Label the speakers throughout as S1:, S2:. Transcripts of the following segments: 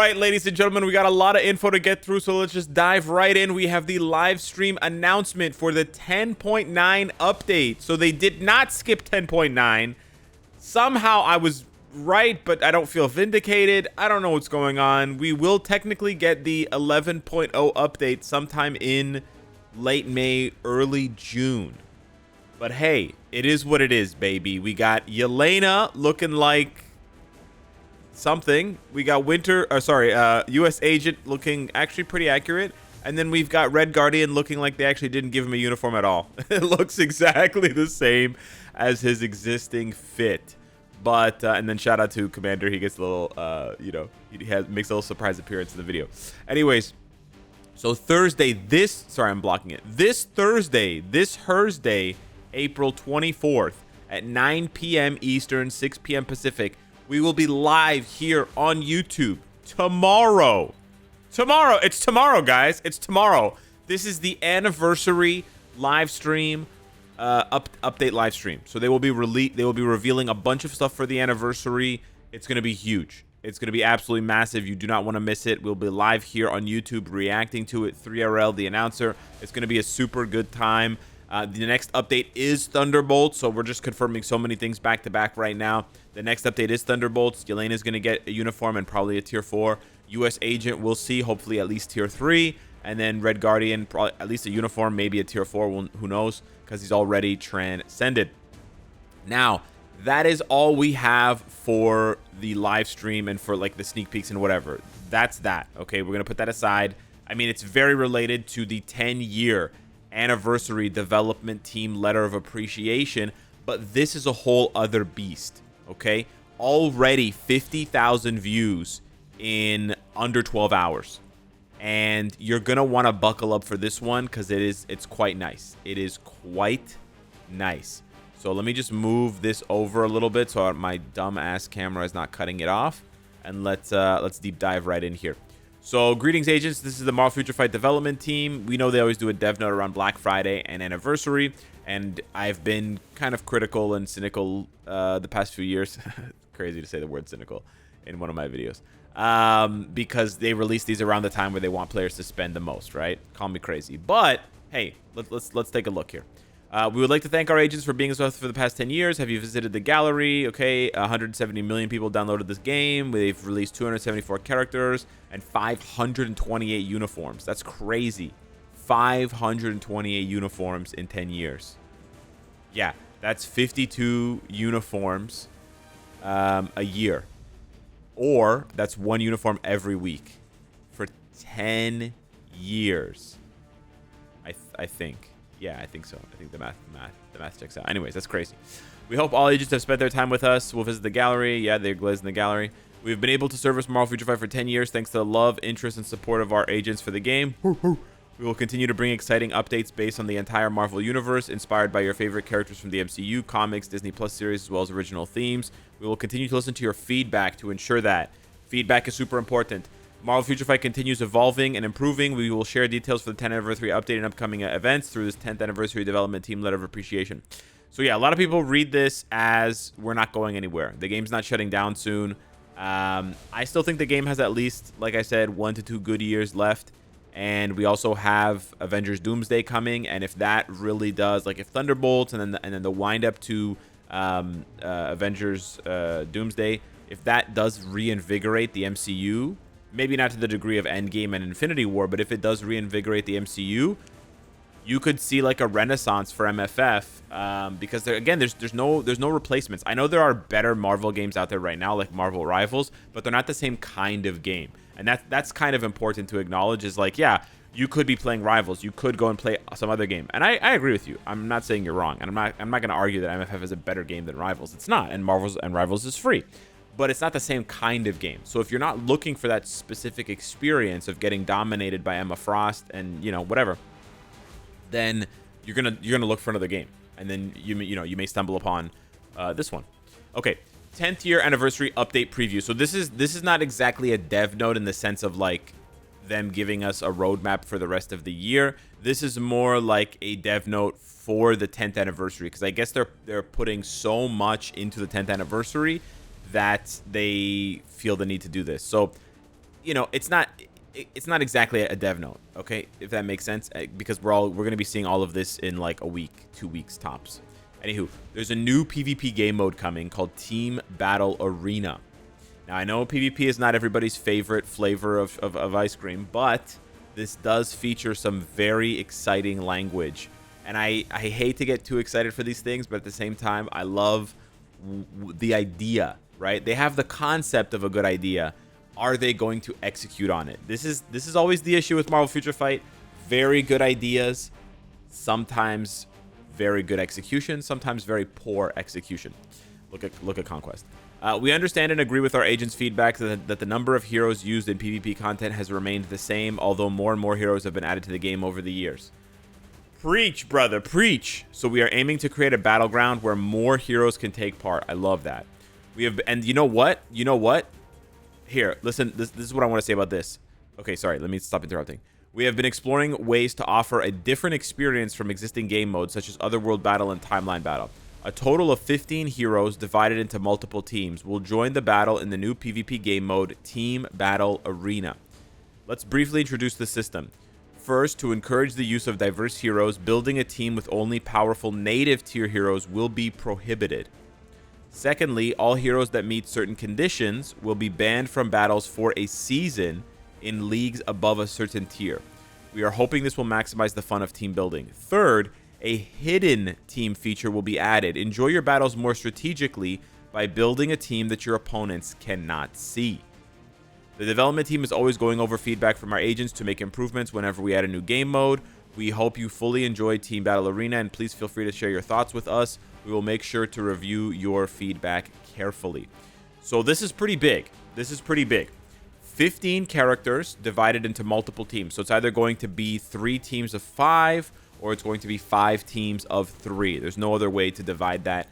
S1: right, ladies and gentlemen, we got a lot of info to get through, so let's just dive right in. We have the live stream announcement for the 10.9 update. So they did not skip 10.9. Somehow I was right, but I don't feel vindicated. I don't know what's going on. We will technically get the 11.0 update sometime in late May, early June. But hey, it is what it is, baby. We got Yelena looking like something. We got US Agent looking actually pretty accurate. And then we've got Red Guardian looking like they actually didn't give him a uniform at all. It looks exactly the same as his existing fit. But, and then shout out to Commander. He gets a little, he makes a little surprise appearance in the video. Anyways, so Thursday, I'm blocking it. This Thursday, April 24th at 9 p.m. Eastern, 6 p.m. Pacific, we will be live here on YouTube tomorrow. It's tomorrow, guys. It's tomorrow. This is the anniversary live stream, update live stream. So they will be revealing a bunch of stuff for the anniversary. It's going to be huge. It's going to be absolutely massive. You do not want to miss it. We'll be live here on YouTube reacting to it. 3RL, the announcer. It's going to be a super good time. The next update is Thunderbolts, so we're just confirming so many things back to back right now. The next update is Thunderbolts. Yelena is going to get a uniform and probably a tier 4. US Agent, we'll see, hopefully at least tier 3. And then Red Guardian, probably at least a uniform, maybe a tier 4, who knows, because he's already transcended. Now, that is all we have for the live stream and for like the sneak peeks and whatever. That's that, okay? We're going to put that aside. I mean, it's very related to the 10-year anniversary development team letter of appreciation, but this is a whole other beast, okay? Already 50,000 views in under 12 hours, and you're gonna want to buckle up for this one because it's quite nice. It is quite nice. So let me just move this over a little bit so my dumb ass camera is not cutting it off, and let's deep dive right in here. So, greetings, agents. This is the Marvel Future Fight development team. We know they always do a dev note around Black Friday and anniversary, and I've been kind of critical and cynical the past few years. Crazy to say the word cynical in one of my videos, because they release these around the time where they want players to spend the most, right? Call me crazy, but hey, let's take a look here. We would like to thank our agents for being with us for the past 10 years. Have you visited the gallery? Okay, 170 million people downloaded this game. They've released 274 characters and 528 uniforms. That's crazy. 528 uniforms in 10 years. Yeah, that's 52 uniforms a year. Or that's one uniform every week for 10 years. I think. Yeah, I think so. I think the math checks out. Anyways, that's crazy. We hope all agents have spent their time with us. We'll visit the gallery. Yeah, they're glazed in the gallery. We've been able to service Marvel Future Fight for 10 years thanks to the love, interest, and support of our agents for the game. We will continue to bring exciting updates based on the entire Marvel universe, inspired by your favorite characters from the MCU, comics, Disney Plus series, as well as original themes. We will continue to listen to your feedback to ensure that. Feedback is super important. Marvel Future Fight continues evolving and improving. We will share details for the 10th anniversary update and upcoming events through this 10th anniversary development team letter of appreciation. So yeah, a lot of people read this as we're not going anywhere. The game's not shutting down soon. I still think the game has at least, like I said, 1 to 2 good years left. And we also have Avengers Doomsday coming. And if that really does, like if Thunderbolts and then the wind up to Avengers Doomsday, if that does reinvigorate the MCU, maybe not to the degree of Endgame and Infinity War, but if it does reinvigorate the MCU, you could see like a renaissance for MFF, because there's no replacements. I know there are better Marvel games out there right now, like Marvel Rivals, but they're not the same kind of game, and that's kind of important to acknowledge. Is like, yeah, you could be playing Rivals, you could go and play some other game, and I agree with you. I'm not saying you're wrong, and I'm not going to argue that MFF is a better game than Rivals. It's not, and Rivals is free. But it's not the same kind of game. So if you're not looking for that specific experience of getting dominated by Emma Frost and, you know, whatever, then you're gonna look for another game, and then you may stumble upon this one. Okay, 10th year anniversary update preview. So this is not exactly a dev note in the sense of like them giving us a roadmap for the rest of the year. This is more like a dev note for the 10th anniversary, because I guess they're putting so much into the 10th anniversary that they feel the need to do this. So you know, it's not exactly a dev note, okay, if that makes sense, because we're going to be seeing all of this in like a week, 2 weeks tops. Anywho, there's a new PvP game mode coming called Team Battle Arena. Now, I know PvP is not everybody's favorite flavor of ice cream, but this does feature some very exciting language. And I hate to get too excited for these things, but at the same time, I love the idea, right? They have the concept of a good idea. Are they going to execute on it? This is always the issue with Marvel Future Fight. Very good ideas, sometimes very good execution, sometimes very poor execution. Look at Conquest. We understand and agree with our agent's feedback that the number of heroes used in PvP content has remained the same, although more and more heroes have been added to the game over the years. Preach, brother, preach. So we are aiming to create a battleground where more heroes can take part. I love that. And you know what? Here, listen, this is what I want to say about this. Okay, sorry, let me stop interrupting. We have been exploring ways to offer a different experience from existing game modes, such as Otherworld Battle and Timeline Battle. A total of 15 heroes divided into multiple teams will join the battle in the new PvP game mode, Team Battle Arena. Let's briefly introduce the system. First, to encourage the use of diverse heroes, building a team with only powerful native tier heroes will be prohibited. Secondly, all heroes that meet certain conditions will be banned from battles for a season in leagues above a certain tier. We are hoping this will maximize the fun of team building. Third, a hidden team feature will be added. Enjoy your battles more strategically by building a team that your opponents cannot see. The development team is always going over feedback from our agents to make improvements whenever we add a new game mode. We hope you fully enjoyed Team Battle Arena, and please feel free to share your thoughts with us. We will make sure to review your feedback carefully. So this is pretty big. 15 characters divided into multiple teams. So it's either going to be 3 teams of 5 or it's going to be 5 teams of 3. There's no other way to divide that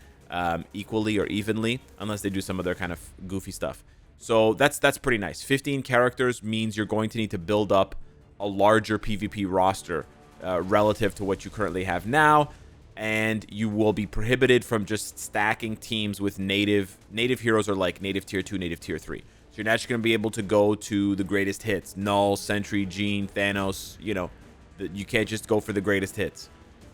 S1: equally or evenly unless they do some other kind of goofy stuff. So that's pretty nice. 15 characters means you're going to need to build up a larger PvP roster relative to what you currently have now, and you will be prohibited from just stacking teams with native heroes or like native tier 2, native tier 3. So you're not just going to be able to go to the greatest hits, Null, Sentry, Jean, Thanos. You know, you can't just go for the greatest hits.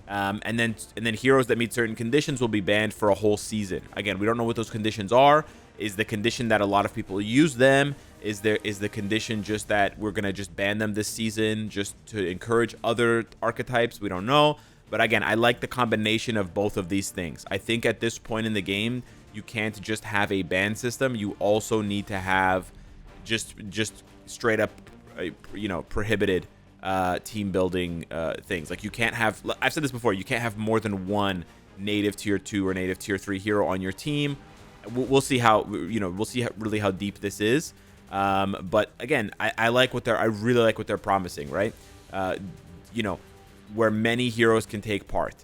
S1: And then heroes that meet certain conditions will be banned for a whole season. Again, we don't know what those conditions are. Is the condition that a lot of people use them? Is the condition just that we're gonna just ban them this season just to encourage other archetypes? We don't know. But again, I like the combination of both of these things. I think at this point in the game, you can't just have a ban system. You also need to have just straight up, prohibited team building things. Like you can't have. I've said this before. You can't have more than one native tier 2 or native tier 3 hero on your team. We'll see how we'll see really how deep this is. But again, I really like what they're promising, right? Where many heroes can take part.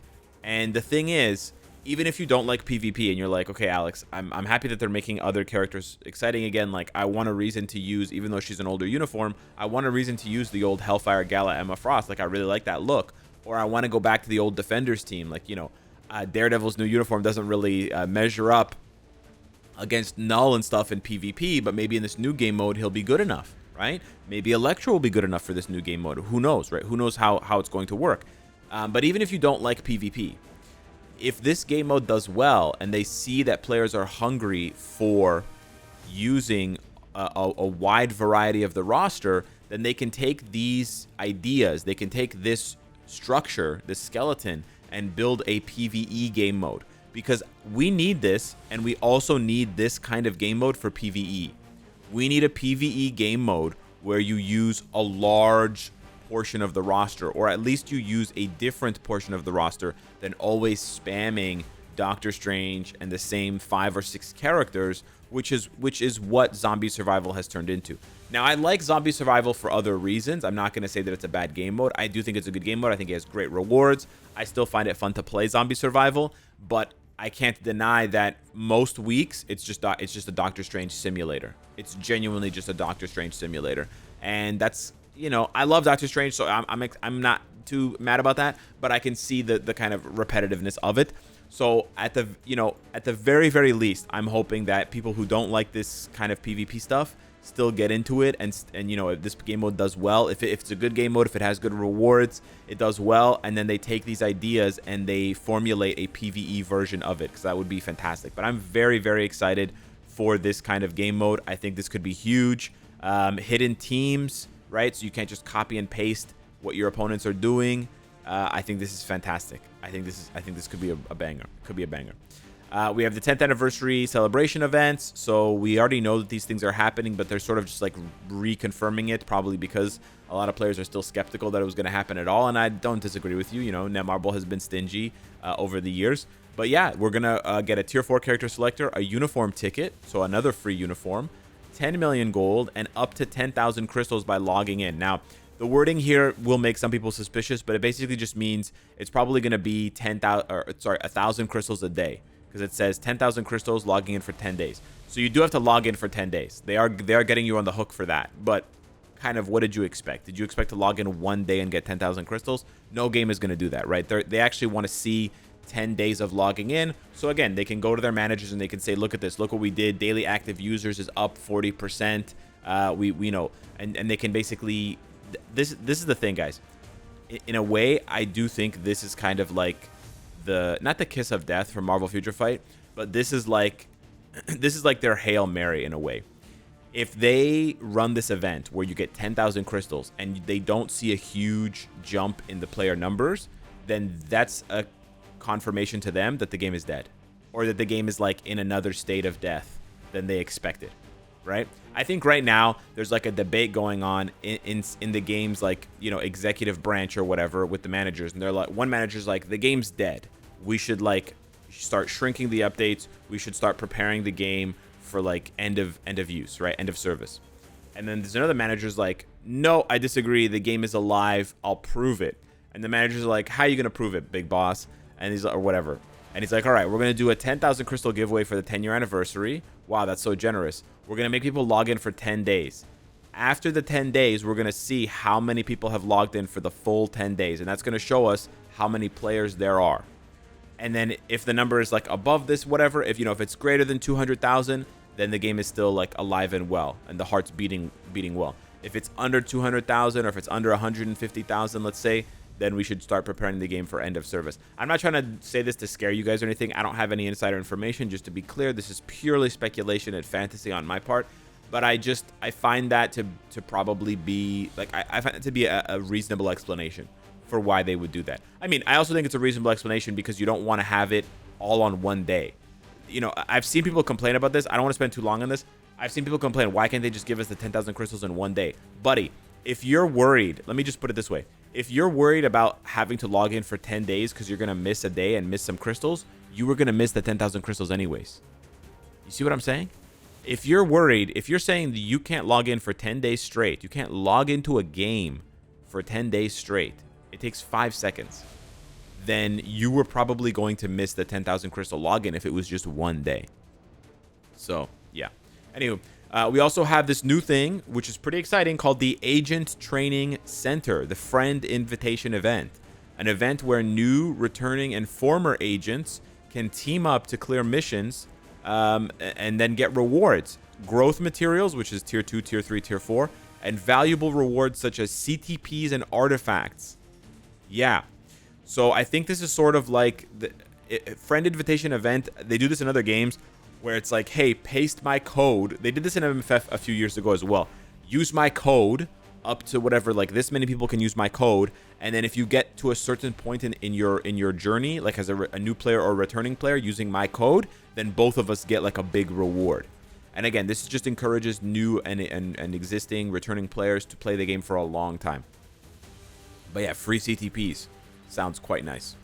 S1: And the thing is, even if you don't like PvP and you're like, okay, Alex, I'm happy that they're making other characters exciting again. Like, I want a reason to use, even though she's an older uniform, I want a reason to use the old Hellfire Gala Emma Frost. Like, I really like that look. Or I want to go back to the old Defenders team. Like, Daredevil's new uniform doesn't really measure up against Null and stuff in PvP, but maybe in this new game mode, he'll be good enough, right? Maybe Electro will be good enough for this new game mode. Who knows, right? Who knows how it's going to work? But even if you don't like PvP, if this game mode does well and they see that players are hungry for using a wide variety of the roster, then they can take these ideas, they can take this structure, this skeleton, and build a PvE game mode. Because we need this, and we also need this kind of game mode for PvE. We need a PvE game mode where you use a large portion of the roster, or at least you use a different portion of the roster than always spamming Doctor Strange and the same 5 or 6 characters, which is what Zombie Survival has turned into. Now, I like Zombie Survival for other reasons. I'm not going to say that it's a bad game mode. I do think it's a good game mode. I think it has great rewards. I still find it fun to play Zombie Survival, but I can't deny that most weeks it's just a Doctor Strange simulator. It's genuinely just a Doctor Strange simulator, and that's, I love Doctor Strange, so I'm not too mad about that. But I can see the kind of repetitiveness of it. So at the very least, I'm hoping that people who don't like this kind of PvP stuff still get into it, and you know, if this game mode does well, if it's a good game mode, if it has good rewards, it does well, and then they take these ideas and they formulate a PvE version of it, because that would be fantastic. But I'm very, very excited for this kind of game mode. I think this could be huge. Hidden teams, right? So you can't just copy and paste what your opponents are doing. I think this is fantastic. I think this could be a banger. Could be a banger. We have the 10th anniversary celebration events. So we already know that these things are happening, but they're sort of just like reconfirming it, probably because a lot of players are still skeptical that it was going to happen at all. And I don't disagree with you. You know, Netmarble has been stingy over the years. But yeah, we're going to get a tier 4 character selector, a uniform ticket, so another free uniform, 10 million gold, and up to 10,000 crystals by logging in. Now, the wording here will make some people suspicious, but it basically just means it's probably going to be 1,000 crystals a day, because it says 10,000 crystals logging in for 10 days. So you do have to log in for 10 days. They are getting you on the hook for that. But kind of, what did you expect? Did you expect to log in one day and get 10,000 crystals? No game is going to do that, right? They actually want to see 10 days of logging in. So again, they can go to their managers and they can say, look at this, look what we did. Daily active users is up 40%. We know, and they can basically, this is the thing, guys. In a way, I do think this is kind of like not the kiss of death for Marvel Future Fight, but this is like their Hail Mary in a way. If they run this event where you get 10,000 crystals and they don't see a huge jump in the player numbers, then that's a confirmation to them that the game is dead, or that the game is like in another state of death than they expected, right? I think right now there's like a debate going on in the game's, like, you know, executive branch or whatever with the managers, and they're like, one manager's like, the game's dead, we should like start shrinking the updates, we should start preparing the game for like end of use, right, end of service. And then there's another manager's like, no, I disagree, the game is alive, I'll prove it. And the manager's like, how are you gonna prove it, big boss? And he's like, or whatever. And he's like, all right, we're going to do a 10,000 crystal giveaway for the 10-year anniversary. Wow, that's so generous. We're going to make people log in for 10 days. After the 10 days, we're going to see how many people have logged in for the full 10 days. And that's going to show us how many players there are. And then if the number is like above this, whatever, if it's greater than 200,000, then the game is still like alive and well, and the heart's beating well. If it's under 200,000, or if it's under 150,000, let's say, then we should start preparing the game for end of service. I'm not trying to say this to scare you guys or anything. I don't have any insider information. Just to be clear, this is purely speculation and fantasy on my part. But I find that to probably be, like, I find it to be a reasonable explanation for why they would do that. I mean, I also think it's a reasonable explanation because you don't want to have it all on one day. You know, I've seen people complain about this. I don't want to spend too long on this. I've seen people complain, why can't they just give us the 10,000 crystals in one day? Buddy, if you're worried, let me just put it this way. If you're worried about having to log in for 10 days because you're going to miss a day and miss some crystals, you were going to miss the 10,000 crystals anyways. You see what I'm saying? If you're worried, if you're saying that you can't log in for 10 days straight, you can't log into a game for 10 days straight, it takes 5 seconds, then you were probably going to miss the 10,000 crystal login if it was just one day. So, yeah. Anyway, we also have this new thing, which is pretty exciting, called the Agent Training Center, the Friend Invitation event. An event where new, returning, and former agents can team up to clear missions and then get rewards. Growth materials, which is tier 2, tier 3, tier 4, and valuable rewards such as CTPs and artifacts. Yeah. So I think this is sort of like the Friend Invitation event. They do this in other games, where it's like, hey, paste my code. They did this in MFF a few years ago as well. Use my code up to whatever, like this many people can use my code. And then if you get to a certain point in your journey, like as a new player or returning player using my code, then both of us get like a big reward. And again, this just encourages new and existing returning players to play the game for a long time. But yeah, free CTPs. Sounds quite nice.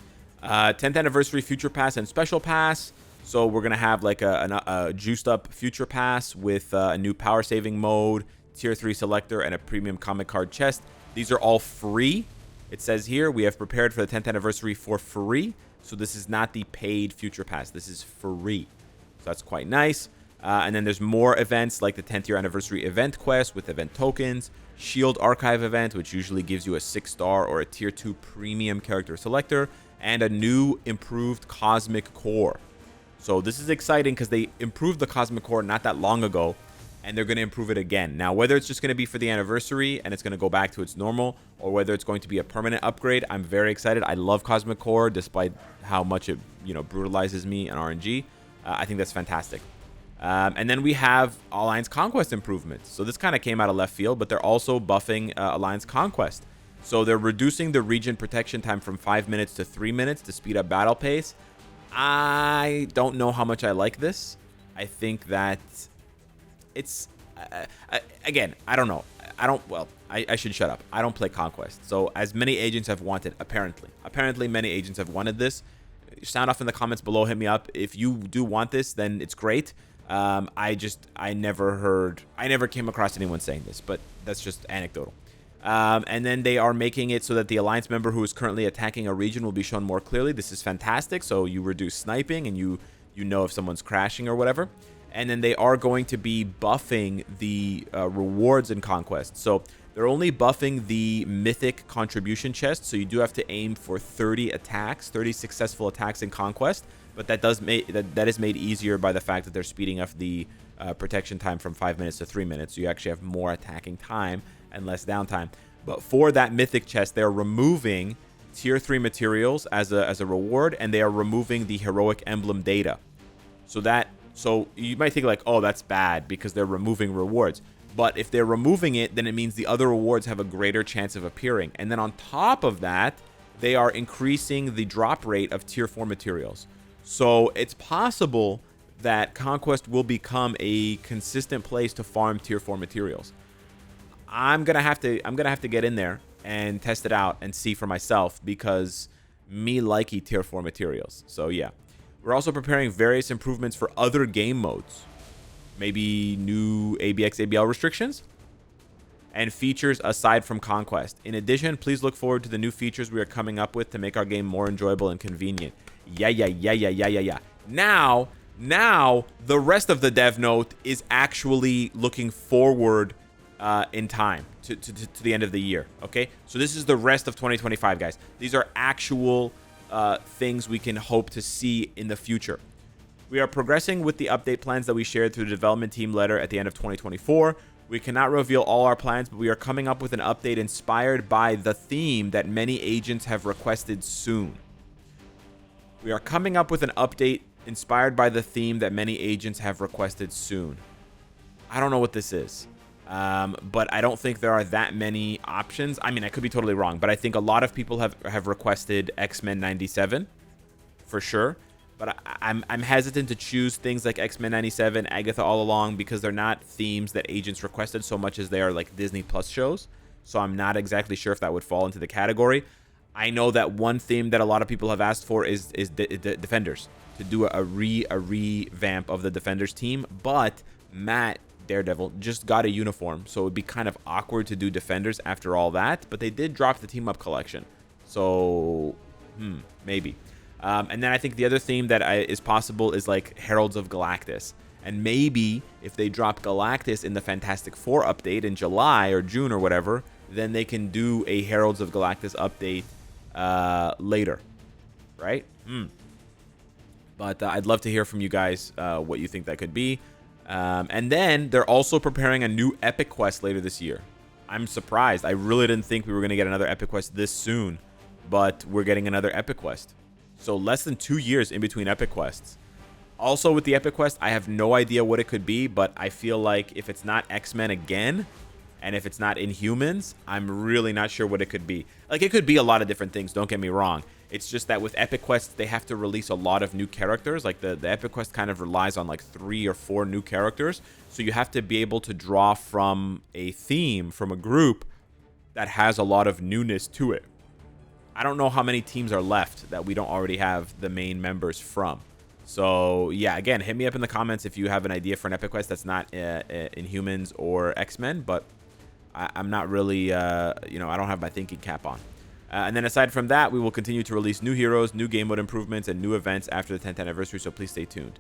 S1: 10th anniversary Future Pass and Special Pass. So we're going to have like a juiced up Future Pass with a new power saving mode, tier 3 selector, and a premium comic card chest. These are all free. It says here, we have prepared for the 10th anniversary for free. So this is not the paid Future Pass. This is free. So that's quite nice. And then there's more events like the 10th year anniversary event quest with event tokens, Shield Archive event, which usually gives you a 6-star or a tier 2 premium character selector, and a new improved Cosmic Core. So this is exciting because they improved the Cosmic Core not that long ago, and they're going to improve it again. Now, whether it's just going to be for the anniversary and it's going to go back to its normal, or whether it's going to be a permanent upgrade, I'm very excited. I love Cosmic Core, despite how much it, brutalizes me in RNG. I think that's fantastic. And then we have Alliance Conquest improvements. So this kind of came out of left field, but they're also buffing Alliance Conquest. So they're reducing the region protection time from 5 minutes to 3 minutes to speed up battle pace. I don't know how much I like this. I think that it's again, I don't know. I should shut up. I don't play Conquest. So as many agents have wanted, apparently many agents have wanted this. Sound off in the comments below. Hit me up if you do want this. Then it's great. I never came across anyone saying this, but that's just anecdotal. And then they are making it so that the Alliance member who is currently attacking a region will be shown more clearly. This is fantastic. So you reduce sniping and you know if someone's crashing or whatever. And then they are going to be buffing the rewards in Conquest. So they're only buffing the mythic contribution chest. So you do have to aim for 30 attacks, 30 successful attacks in Conquest. But that is made easier by the fact that they're speeding up the protection time from 5 minutes to 3 minutes. So you actually have more attacking time and less downtime. But for that mythic chest, they're removing tier 3 materials as a reward, and they are removing the heroic emblem data. So you might think like, oh, that's bad because they're removing rewards. But if they're removing it, then it means the other rewards have a greater chance of appearing. And then on top of that, they are increasing the drop rate of tier 4 materials. So it's possible that Conquest will become a consistent place to farm tier 4 materials. I'm gonna have to get in there and test it out and see for myself, because me likey tier 4 materials. So yeah. We're also preparing various improvements for other game modes. Maybe new ABX ABL restrictions and features aside from Conquest. In addition, please look forward to the new features we are coming up with to make our game more enjoyable and convenient. Yeah. Now, the rest of the dev note is actually looking forward in time to the end of the year. Okay, so this is the rest of 2025, guys. These are actual things we can hope to see in the future. We are progressing with the update plans that we shared through the development team letter at the end of 2024. We cannot reveal all our plans, but we are coming up with an update inspired by the theme that many agents have requested soon. We are coming up with an update inspired by the theme that many agents have requested soon. I don't know what this is. But I don't think there are that many options. I mean, I could be totally wrong, but I think a lot of people have requested X-Men 97 for sure. But I'm hesitant to choose things like X-Men 97, Agatha All Along, because they're not themes that agents requested so much as they are like Disney Plus shows. So I'm not exactly sure if that would fall into the category. I know that one theme that a lot of people have asked for is Defenders, to do a revamp of the Defenders team. But Matt Daredevil just got a uniform, so it would be kind of awkward to do Defenders after all that. But they did drop the team up collection, so maybe. And then I think the other theme that is possible is like Heralds of Galactus. And maybe if they drop Galactus in the Fantastic Four update in July or June or whatever, then they can do a Heralds of Galactus update later, right? But I'd love to hear from you guys what you think that could be. And then they're also preparing a new Epic Quest later this year. I'm surprised. I really didn't think we were going to get another Epic Quest this soon, but we're getting another Epic Quest. So less than 2 years in between Epic Quests. Also with the Epic Quest, I have no idea what it could be, but I feel like if it's not X-Men again, and if it's not Inhumans, I'm really not sure what it could be. Like, it could be a lot of different things, don't get me wrong. It's just that with Epic Quests, they have to release a lot of new characters. Like, the Epic Quest kind of relies on like 3 or 4 new characters. So you have to be able to draw from a theme, from a group that has a lot of newness to it. I don't know how many teams are left that we don't already have the main members from. So, yeah, again, hit me up in the comments if you have an idea for an Epic Quest that's not Inhumans or X-Men. But I'm not really, I don't have my thinking cap on. And then aside from that, we will continue to release new heroes, new game mode improvements, and new events after the 10th anniversary, so please stay tuned.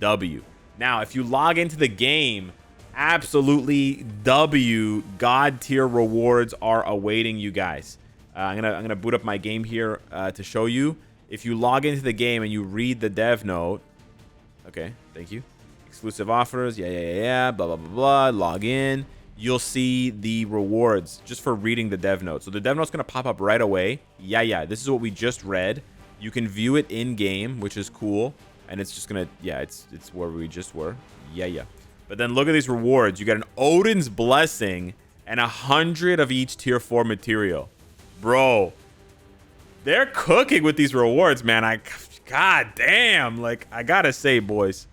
S1: W. Now, if you log into the game, absolutely W, God tier rewards are awaiting you guys. I'm gonna boot up my game here to show you. If you log into the game and you read the dev note, okay, thank you. Exclusive offers. Yeah. Blah, blah, blah, blah. Log in. You'll see the rewards just for reading the dev note. So the dev note's going to pop up right away. Yeah. This is what we just read. You can view it in game, which is cool. And it's just going to, yeah, it's where we just were. Yeah. But then look at these rewards. You got an Odin's Blessing and 100 of each tier 4 material. Bro, they're cooking with these rewards, man. God damn. Like, I got to say, boys,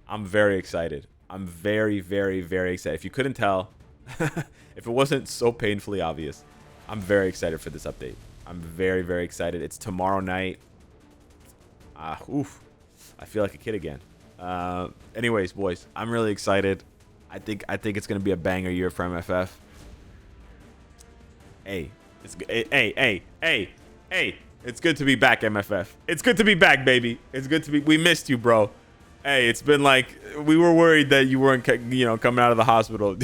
S1: I'm very excited. I'm very, very, very excited. If you couldn't tell, if it wasn't so painfully obvious, I'm very excited for this update. I'm very, very excited. It's tomorrow night. Oof. I feel like a kid again. Anyways, boys, I'm really excited. I think it's gonna be a banger year for MFF. Hey, it's good to be back, MFF. It's good to be back, baby. It's good to be. We missed you, bro. Hey, it's been like, we were worried that you weren't, coming out of the hospital.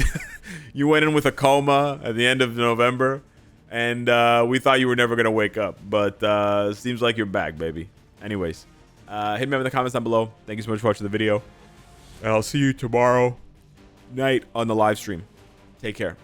S1: You went in with a coma at the end of November, and we thought you were never gonna wake up. But seems like you're back, baby. Anyways. Hit me up in the comments down below. Thank you so much for watching the video. And I'll see you tomorrow night on the live stream. Take care.